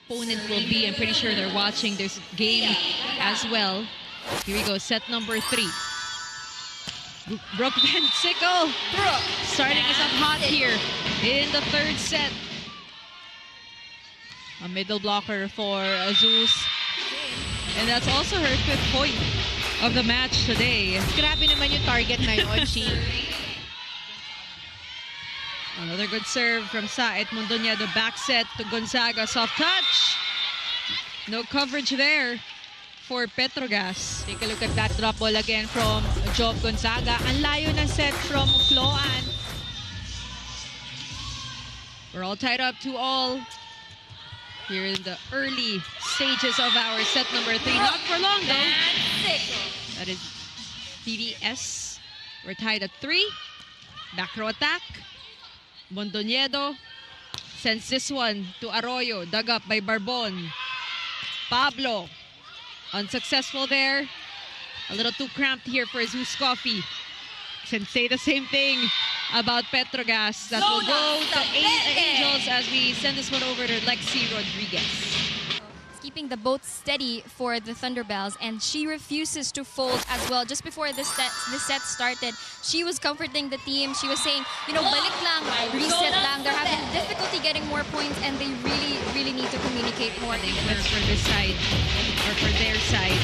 opponent will be. I'm pretty sure they're watching this game as well. Here we go, set number 3. Brooke Van Sickle starting us up hot here in the 3rd set. A middle blocker for ZUS. And that's also her 5th point of the match today. Grabe naman yung target na yun, Chi. Another good serve from Saet Mondoñedo. Back set to Gonzaga. Soft touch. No coverage there for Petro Gazz. Take a look at that drop ball again from Job Gonzaga. Ang layo na set from Cloan. We're all tied up 2-all. Here in the early stages of our set number 3. Not for long though. That is PVS. We're tied at 3. Back row attack. Mondoñedo sends this one to Arroyo. Dug up by Barbon. Pablo. Unsuccessful there. A little too cramped here for ZUS Coffee. Can say the same thing about Petro Gazz. That will go to Angels as we send this one over to Lexi Rodriguez. Keeping the boat steady for the Thunderbelles, and she refuses to fold as well. Just before this set started, she was comforting the team. She was saying, you know, balik lang, reset lang. They're having difficulty getting more points, and they really need to communicate more. For this side, or for their side.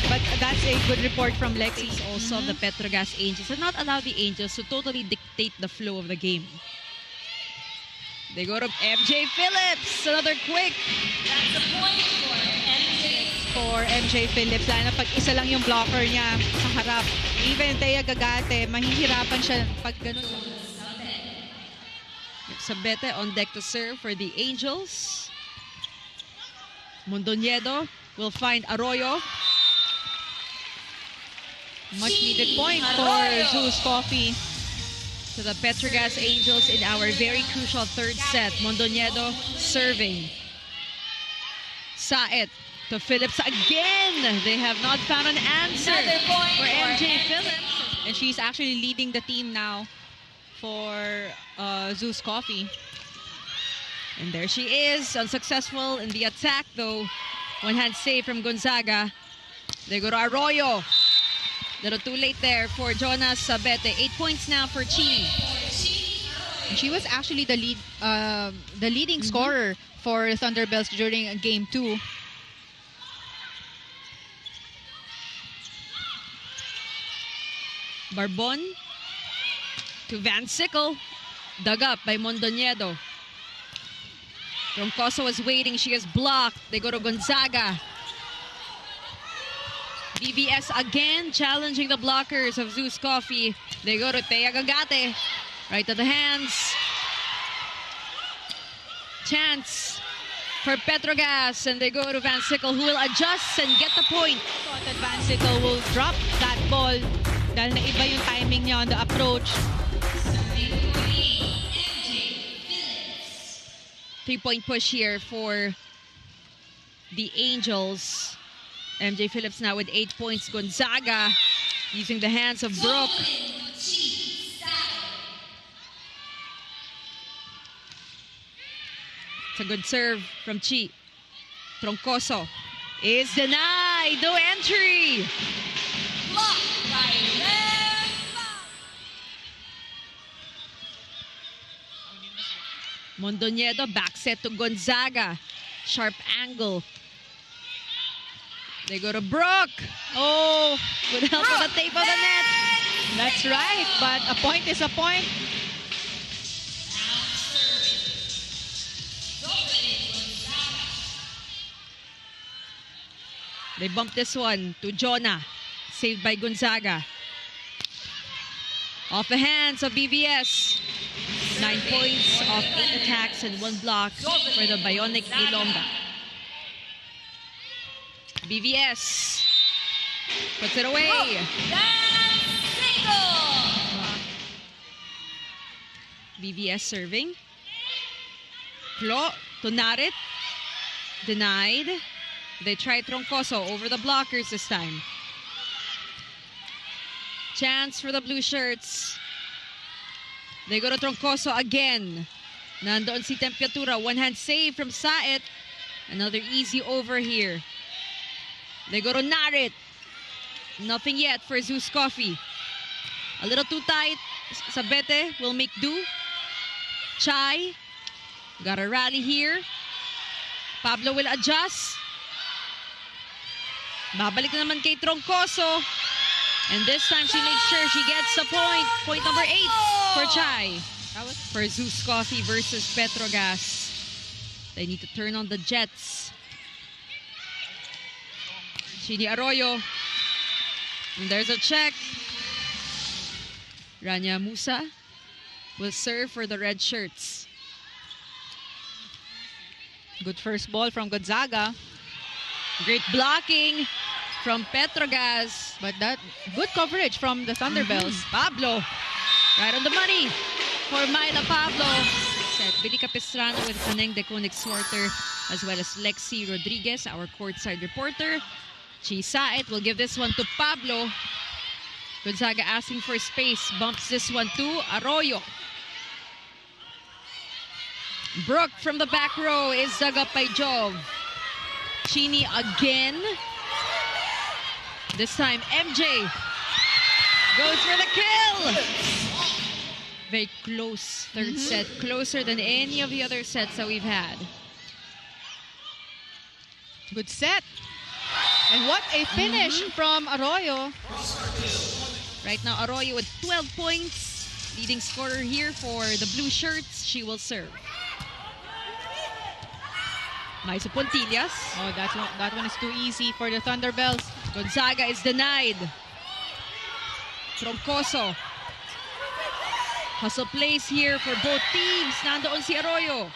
But that's a good report from Lexi. Also the Petro Gazz Angels and not allow the Angels to totally dictate the flow of the game. They go to MJ Phillips. Another quick. That's a point for MJ. For MJ Phillips, lalo na pag isa lang yung blocker niya sa harap. Even Thea Gagate, mahihirapan siya pag ganun. Sabete on deck to serve for the Angels. Mondoñedo will find Arroyo. Much needed point for ZUS Coffee. To the Petro Gazz Angels in our very crucial 3rd set. Mondoñedo serving. Saet to Phillips again. They have not found an answer for MJ Phillips. And she's actually leading the team now for ZUS Coffee. And there she is, unsuccessful in the attack though. One hand save from Gonzaga. They go to Arroyo. Little too late there for Jonas Sabete. 8 points now for Chi. She was actually the leading scorer for Thunderbelles during game 2. Barbon to Van Sickle. Dug up by Mondoñedo. Roncoso was waiting. She is blocked. They go to Gonzaga. BBS again challenging the blockers of ZUS Coffee. They go to Thea Gagate. Right to the hands. Chance for Petro Gazz. And they go to Van Sickle, who will adjust and get the point. Thought that Van Sickle will drop that ball dahil naiba yung timing niya on the approach. 3-point push here for the Angels. MJ Phillips now with 8 points. Gonzaga using the hands of Brooke. It's a good serve from Chi. Troncoso is denied. No entry. Mondoñedo back set to Gonzaga. Sharp angle. They go to Brooke. Oh, good help on the tape of the net. That's right, but a point is a point. They bump this one to Jonah. Saved by Gonzaga. Off the hands of BBS. 9 points off 8 attacks and 1 block for the Bionic Ilongga. BBS puts it away. BBS serving. Klo to Narit. Denied. They try Troncoso over the blockers this time. Chance for the blue shirts. They go to Troncoso again. Nandoon si Temperatura. One hand save from Saet. Another easy over here. They go to Narit. Nothing yet for ZUS Coffee. A little too tight. Sabete will make do. Chai. Got a rally here. Pablo will adjust. Babalik na naman kay Troncoso. And this time she makes sure she gets the point. Point number 8 for Chai. For ZUS Coffee versus Petro Gazz. They need to turn on the jets. Chini Arroyo. And there's a check. Rania Musa will serve for the red shirts. Good first ball from Gonzaga. Great blocking from Petro Gazz. But that good coverage from the Thunderbelles. Pablo, right on the money for Myla Pablo. Set Billy Capistrano with Kaneng de Konig Swarter, as well as Lexi Rodriguez, our courtside reporter. Chisaet will give this one to Pablo. Gonzaga asking for space, bumps this one to Arroyo. Brooke from the back row is dug up by Jove. Chini again. This time MJ goes for the kill. Very close third set, closer than any of the other sets that we've had. Good set. And what a finish from Arroyo. Right now, Arroyo with 12 points. Leading scorer here for the blue shirts. She will serve. Maisa Pontillas. Oh, that one is too easy for the Thunderbelles. Gonzaga is denied. Troncoso. Hustle plays here for both teams. Nandoon si Arroyo.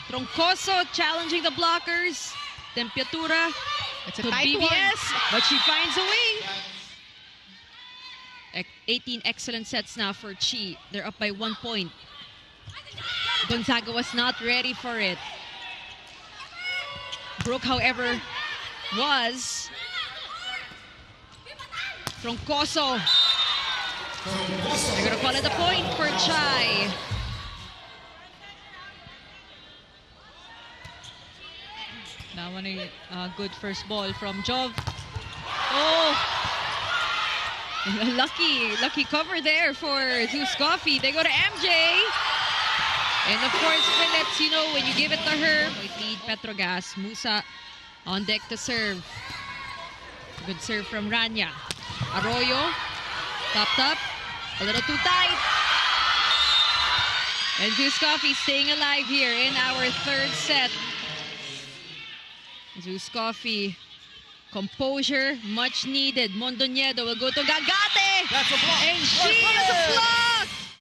Troncoso challenging the blockers. Tempiatura It's a to tight BBS, one. but she finds a way. 18 excellent sets now for Chi. They're up by 1 point. Gonzaga was not ready for it. Brooke, however, was. Troncoso. They're going to call it a point for Chai. That one a good first ball from Jove. Oh, Lucky cover there for ZUS Coffee. They go to MJ. And of course, Phillips, you know, when you give it to her, we lead Petro Gazz. Musa on deck to serve. Good serve from Rania. Arroyo, topped up, a little too tight. And ZUS Coffee staying alive here in our third set. ZUS Coffee, composure, much needed. Mondoñedo will go to Gagate. That's a block. And she is a block!